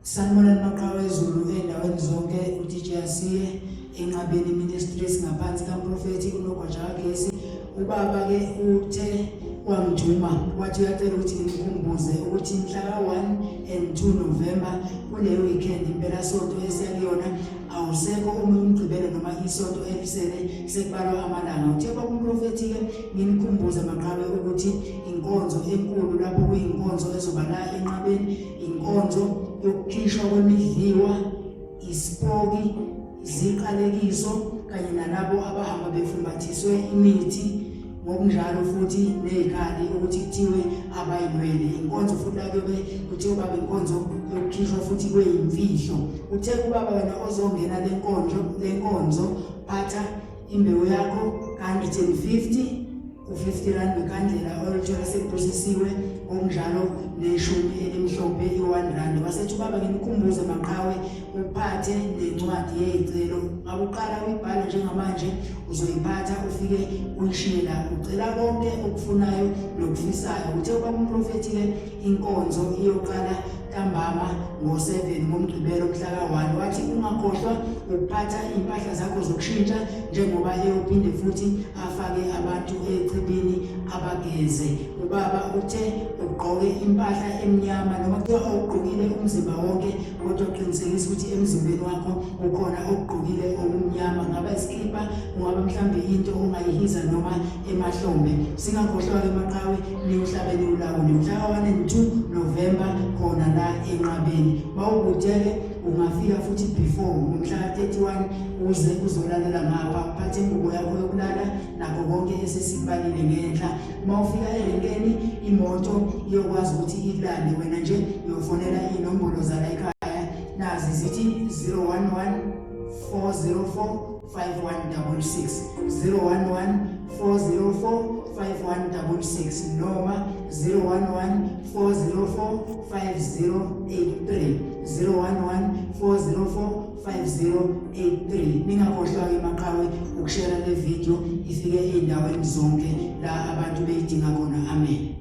Sanibonani maqhawe Zulu endaweni zonke uDJ Asiye enqabeni ministries ngaphansi kaProfeti uNogwajagesi. Ubaba ke uthe wangithuma wathi uyacela ukuthi ngikhumbuze ukuthi mhla ka1 and 2 November kule weekend impela sonto esiyakuyona awusekho umgqibelo noma isonto elisele sekubalwa amalanga. Uthe kwakuProfeti ke nginikhumbuze maqhawe ukuthi inkonzo enkulu lapho kuyinkonzo ezoba la enqabeni, inkonzo yokukhishwa kwemidliwa, isipoki, iziqalekiso kanye nalabo abahamba befumbathiswe imithi, ngokunjalo futhi nezikhali ukuthi kuthiwe abayinwele. Inkonzo futhi labe kuthiwa baba inkonzo yokukhishwa futhi kweyimfihlo. Uthe kubaba wena ozongena lenkonzo phatha imbewu yakho 150 u50 rand bekandlela oluthola sekuprocessiwe, ngokunjalo neshumi elimhlophe i1 rand. Wasethi baba nginikhumbuze maqhawe uphathe nencwadi yezicelo, akuqala uyibhala njengamanje uzoyiphatha ufike uyishiye la, ucela konke okufunayo nokufisayo. Uthe kwakuProfeti ke inkonzo iyoqala ntambama ngo7 ngomgqibelo mhla ka1. Wathi ungakhohlwa ukuphatha impahla zakho zokushintsha njengoba eyophinde futhi afake abantu echibini abageze. Ubaba uthe ugqoke impahla emnyama noma kuthiwa awugqokile umzimba wonke kodwa uqinisekise ukuthi emzimbeni wakho ukhona okugqokile okumnyama, ngaba iskipa, ungaba mhlambe into ongayihiza noma emahlombe. Singakhohlwa ke maqhawe niyohlabeni ulawule mhla ka1 and 2 November khona la enqabeni. Mawubudeke ungafika futhi before ngomhla ka31 uze uzolalela ngapha uphathe ingubo yakho yokulala nakho konke esesibalile ngenhla. Mawufika erenkeni imoto iyokwazi ukuthi ilale, wena nje uyofonela inombolo zala ekhaya nazi zithi 011 404 5166 011 404 5166 noma 011 404 5083 011 404 5083. Ningakhohlwa ke maqhawe ukushare le video ifike endaweni zonke la abantu beyidinga khona. Amen.